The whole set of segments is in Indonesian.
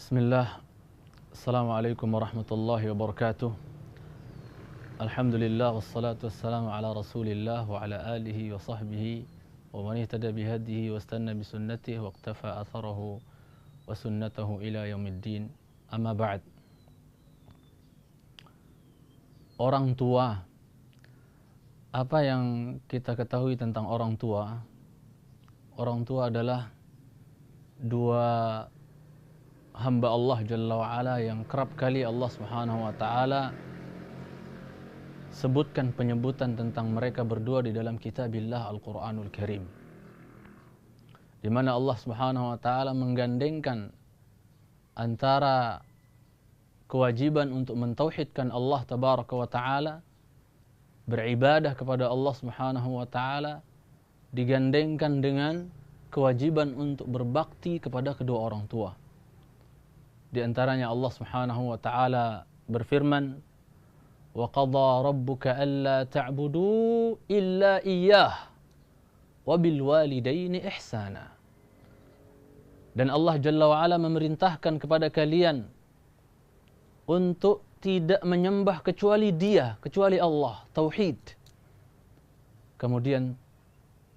Bismillah. Assalamualaikum warahmatullahi wabarakatuh. Alhamdulillah wassalatu wassalamu ala Rasulillah wa ala alihi wa sahbihi wa man ihtada bihadihi wa istanna bi sunnatihi wa iqtafa atharahu wa sunnatahu ila yaumiddin. Amma ba'd. Orang tua. Apa yang kita ketahui tentang orang tua? Orang tua adalah dua hamba Allah Jalla wa'ala yang kerap kali Allah Subhanahu wa ta'ala sebutkan penyebutan tentang mereka berdua di dalam kitabillah Al-Quranul Karim, di mana Allah Subhanahu wa ta'ala menggandengkan antara kewajiban untuk mentauhidkan Allah Tabaraka wa ta'ala, beribadah kepada Allah Subhanahu wa ta'ala, digandengkan dengan kewajiban untuk berbakti kepada kedua orang tua. Di antaranya Allah Subhanahu wa ta'ala berfirman, "Wa qadha rabbuka alla ta'budu illa iyyah wa bil walidaini ihsana." Dan Allah Jalla wa ala memerintahkan kepada kalian untuk tidak menyembah kecuali Dia, kecuali Allah, tauhid. Kemudian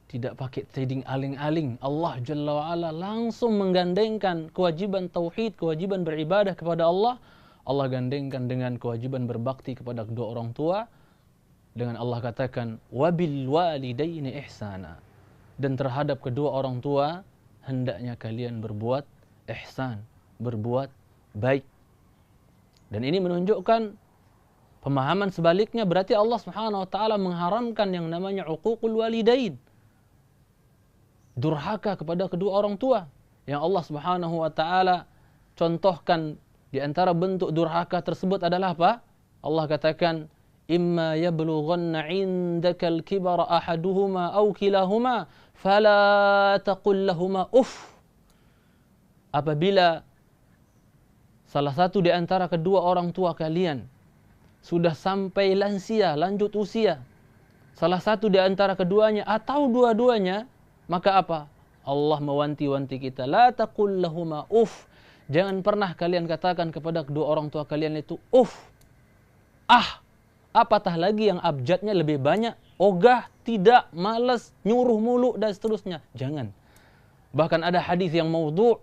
tidak pakai tading aling-aling, Allah Jalla wa'ala langsung menggandengkan kewajiban tauhid, kewajiban beribadah kepada Allah. Allah gandengkan dengan kewajiban berbakti kepada kedua orang tua, dengan Allah katakan wabil walidaini ihsana, dan terhadap kedua orang tua hendaknya kalian berbuat ihsan, berbuat baik. Dan ini menunjukkan pemahaman sebaliknya, berarti Allah Subhanahu wa ta'ala mengharamkan yang namanya uququl walidain, durhaka kepada kedua orang tua, yang Allah Subhanahu wa ta'ala contohkan di antara bentuk durhaka tersebut adalah apa? Allah katakan, "Imma yablughanna 'indakal kibara ahaduhuma aw kilahuma fala taqul lahumā uff." Apabila salah satu di antara kedua orang tua kalian sudah sampai lansia, lanjut usia, salah satu di antara keduanya atau dua-duanya, maka apa? Allah mewanti-wanti kita, la taqul lahumā uff. Jangan pernah kalian katakan kepada kedua orang tua kalian itu uff. Apatah lagi yang abjadnya lebih banyak, ogah, tidak, malas, nyuruh mulu dan seterusnya. Jangan. Bahkan ada hadis yang maudhu',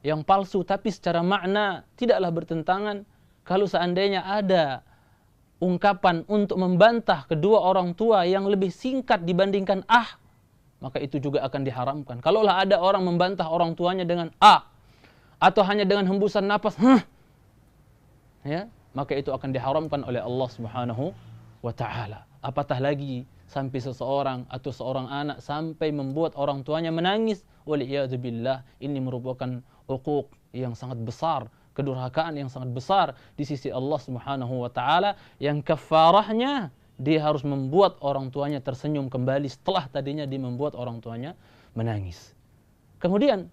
yang palsu, tapi secara makna tidaklah bertentangan. Kalau seandainya ada ungkapan untuk membantah kedua orang tua yang lebih singkat dibandingkan maka itu juga akan diharamkan. Kalaulah ada orang membantah orang tuanya dengan atau hanya dengan hembusan napas, ya, maka itu akan diharamkan oleh Allah Subhanahu wa ta'ala. Apatah lagi sampai seseorang atau seorang anak sampai membuat orang tuanya menangis, waliyadzubillah, ini merupakan uquq yang sangat besar, kedurhakaan yang sangat besar di sisi Allah Subhanahu wa ta'ala, yang kafarahnya dia harus membuat orang tuanya tersenyum kembali setelah tadinya dia membuat orang tuanya menangis. Kemudian,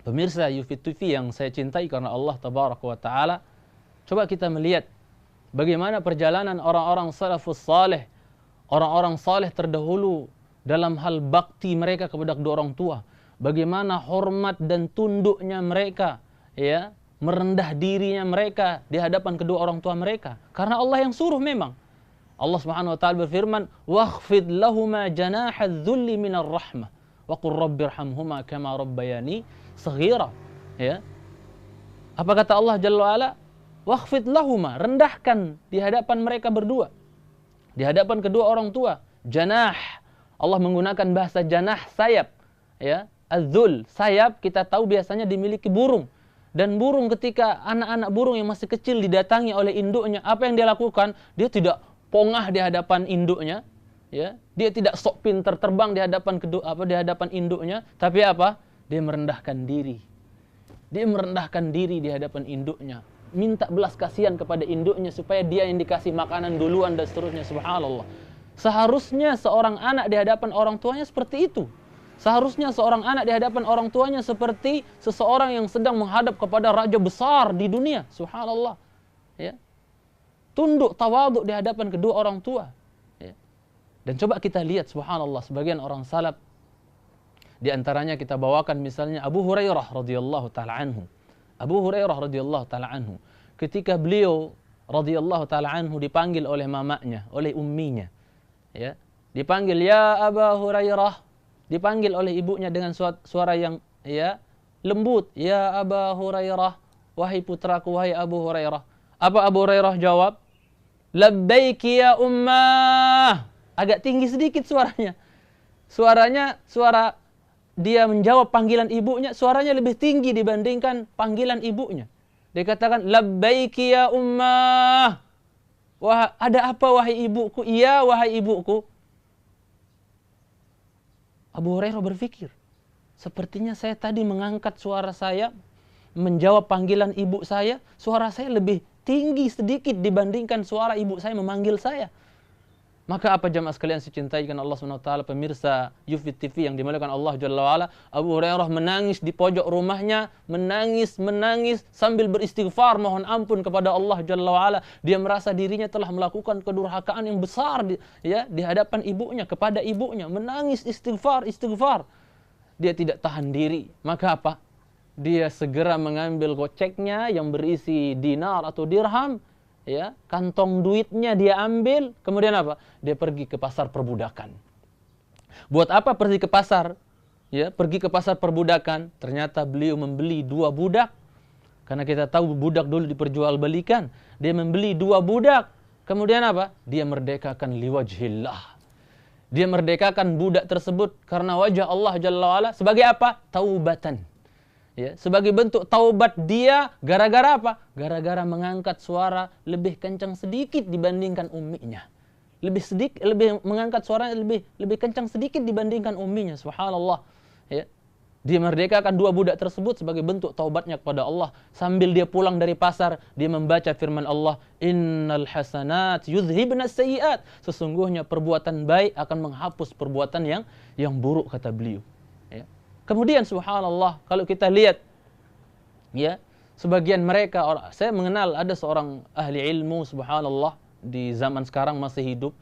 pemirsa Yufid TV yang saya cintai karena Allah Tabaraka wa ta'ala, coba kita melihat bagaimana perjalanan orang-orang salafus saleh, orang-orang saleh terdahulu dalam hal bakti mereka kepada kedua orang tua. Bagaimana hormat dan tunduknya mereka, ya, merendah dirinya mereka di hadapan kedua orang tua mereka. Karena Allah yang suruh memang. Allah Subhanahu wa ta'ala berfirman, "Wakhfid lahuma janahadz dzulli minar rahmah wa qur rabbirhamhuma kama rabbayani shaghira." Ya. Apa kata Allah Jalla wa ala? Wakhfid lahuma, rendahkan di hadapan mereka berdua, di hadapan kedua orang tua. Janah, Allah menggunakan bahasa janah, sayap, ya. Az-dzul, sayap kita tahu biasanya dimiliki burung. Dan burung ketika anak-anak burung yang masih kecil didatangi oleh induknya, apa yang dia lakukan? Dia tidak pongah di hadapan induknya, ya. Dia tidak sok pintar terbang di hadapan di hadapan induknya, tapi apa? Dia merendahkan diri. Dia merendahkan diri di hadapan induknya, minta belas kasihan kepada induknya supaya dia yang dikasih makanan duluan dan seterusnya. Subhanallah. Seharusnya seorang anak di hadapan orang tuanya seperti itu. Seharusnya seorang anak di hadapan orang tuanya seperti seseorang yang sedang menghadap kepada raja besar di dunia. Subhanallah. Ya. Tunduk, tawaduk di hadapan kedua orang tua. Ya. Dan coba kita lihat, subhanallah, sebagian orang salaf Di antaranya kita bawakan misalnya Abu Hurairah radhiyallahu taala anhu. Abu Hurairah radhiyallahu taala anhu, ketika beliau radhiyallahu taala anhu dipanggil oleh mamanya, oleh umminya, ya, dipanggil ya Abu Hurairah, dipanggil oleh ibunya dengan suara yang ya lembut, ya Abu Hurairah, wahai putraku, wahai Abu Hurairah. Apa Abu Hurairah jawab? Labbaiki ya ummah. Agak tinggi sedikit suaranya. Suara dia menjawab panggilan ibunya, suaranya lebih tinggi dibandingkan panggilan ibunya. Dia katakan, labbaiki ya ummah. Wah, ada apa wahai ibuku? Iya wahai ibuku. Abu Hurairah berpikir, sepertinya saya tadi mengangkat suara saya, menjawab panggilan ibu saya, suara saya lebih tinggi sedikit dibandingkan suara ibu saya memanggil saya. Maka apa jamaah sekalian dicintai karena Allah SWT, pemirsa Yufid TV yang dimuliakan Allah Jalla wa'ala, Abu Hurairah menangis di pojok rumahnya, menangis sambil beristighfar, mohon ampun kepada Allah Jalla wa'ala. Dia merasa dirinya telah melakukan kedurhakaan yang besar di hadapan ibunya, kepada ibunya, menangis istighfar. Dia tidak tahan diri. Maka apa? Dia segera mengambil goceknya yang berisi dinar atau dirham, ya, kantong duitnya dia ambil, kemudian apa? Dia pergi ke pasar perbudakan. Buat apa pergi ke pasar? Ya, pergi ke pasar perbudakan. Ternyata beliau membeli 2 budak. Karena kita tahu budak dulu diperjualbelikan. Dia membeli 2 budak. Kemudian apa? Dia merdekakan liwajhillah. Dia merdekakan budak tersebut karena wajah Allah Jalla wa'ala. Sebagai apa? Taubatan. Ya, sebagai bentuk taubat dia, gara-gara apa? Gara-gara mengangkat suara lebih kencang sedikit dibandingkan umminya. Lebih mengangkat suara lebih kencang sedikit dibandingkan umminya. Subhanallah. Ya. Dia merdekakan 2 budak tersebut sebagai bentuk taubatnya kepada Allah. Sambil dia pulang dari pasar, dia membaca firman Allah, innal hasanat yudhibna sayyiat. Sesungguhnya perbuatan baik akan menghapus perbuatan yang buruk, kata beliau. Ya. Kemudian subhanallah, kalau kita lihat, ya, sebagian mereka, saya mengenal ada seorang ahli ilmu, subhanallah, di zaman sekarang masih hidup.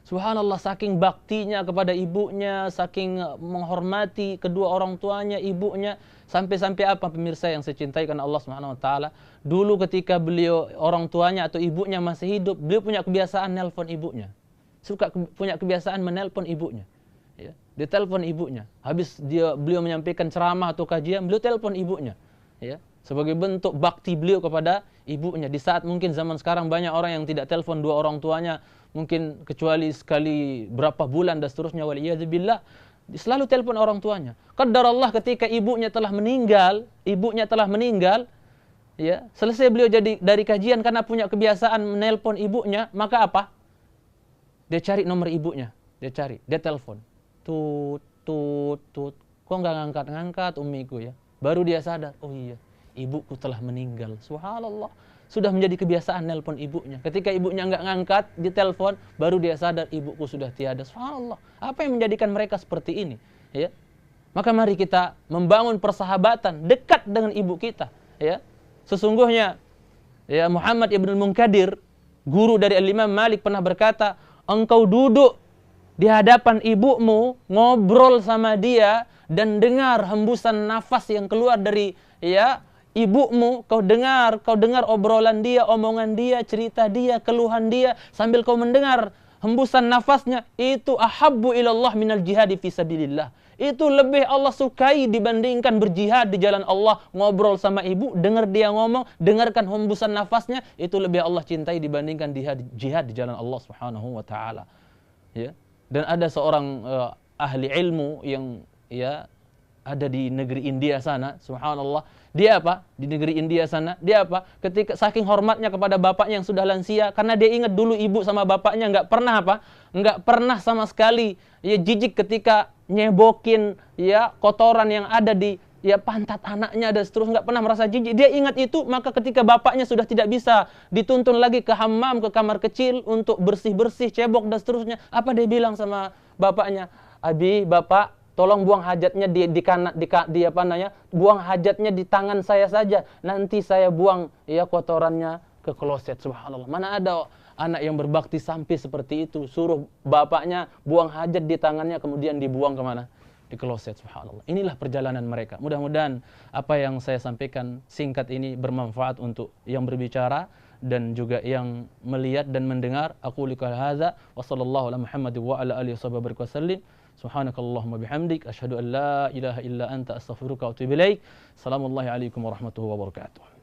Subhanallah, saking baktinya kepada ibunya, saking menghormati kedua orang tuanya, ibunya, sampai-sampai apa pemirsa yang saya cintai karena Allah Subhanahu wa taala. Dulu ketika beliau, orang tuanya atau ibunya masih hidup, beliau punya kebiasaan nelpon ibunya. Punya kebiasaan menelpon ibunya. Ya, dia telepon ibunya. Habis beliau menyampaikan ceramah atau kajian, beliau telepon ibunya. Ya, sebagai bentuk bakti beliau kepada ibunya. Di saat mungkin zaman sekarang banyak orang yang tidak telepon 2 orang tuanya, mungkin kecuali sekali berapa bulan dan seterusnya, waliyadzubillah, selalu telepon orang tuanya. Qadarullah ketika ibunya telah meninggal, ya, selesai beliau dari kajian karena punya kebiasaan menelpon ibunya, maka apa? Dia cari nomor ibunya, dia telepon. Tut. Kok nggak ngangkat ummiku ya? Baru dia sadar, oh iya, ibuku telah meninggal. Subhanallah. Sudah menjadi kebiasaan nelpon ibunya. Ketika ibunya nggak ngangkat, ditelepon, baru dia sadar ibuku sudah tiada. Subhanallah. Apa yang menjadikan mereka seperti ini? Ya. Maka mari kita membangun persahabatan dekat dengan ibu kita. Ya. Sesungguhnya, ya, Muhammad ibn Munkadir, guru dari Al-Imam Malik, pernah berkata, engkau duduk di hadapan ibumu, ngobrol sama dia dan dengar hembusan nafas yang keluar dari, ya, ibumu, kau dengar obrolan dia, omongan dia, cerita dia, keluhan dia, sambil kau mendengar hembusan nafasnya, itu ahabbu ilallah minal jihadi fi sabilillah. Itu lebih Allah sukai dibandingkan berjihad di jalan Allah. Ngobrol sama ibu, dengar dia ngomong, dengarkan hembusan nafasnya, itu lebih Allah cintai dibandingkan jihad di jalan Allah Subhanahu wa taala. Ya. Dan ada seorang ahli ilmu yang, ya, ada di negeri India sana, subhanallah. Dia apa? Di negeri India sana, dia apa? Ketika saking hormatnya kepada bapaknya yang sudah lansia, karena dia ingat dulu ibu sama bapaknya nggak pernah sama sekali, ya, jijik ketika nyebokin, ya, kotoran yang ada di, ya, pantat anaknya dan seterusnya, nggak pernah merasa jijik. Dia ingat itu, maka ketika bapaknya sudah tidak bisa dituntun lagi ke hammam, ke kamar kecil untuk bersih-bersih, cebok dan seterusnya, apa dia bilang sama bapaknya? Abi, bapak, tolong buang hajatnya buang hajatnya di tangan saya saja. Nanti saya buang, ya, kotorannya ke kloset. Subhanallah. Mana ada anak yang berbakti sampai seperti itu, suruh bapaknya buang hajat di tangannya kemudian dibuang kemana? di kloset, subhanallah. Inilah perjalanan mereka. Mudah-mudahan apa yang saya sampaikan singkat ini bermanfaat untuk yang berbicara dan juga yang melihat dan mendengar. Aku liqa hadza wa sallallahu ala Muhammad wa ala alihi wasallam. Subhanakallahumma bihamdik asyhadu an la ilaha illa anta astaghfiruka wa atubu ilaik. Assalamualaikum warahmatullahi wabarakatuh.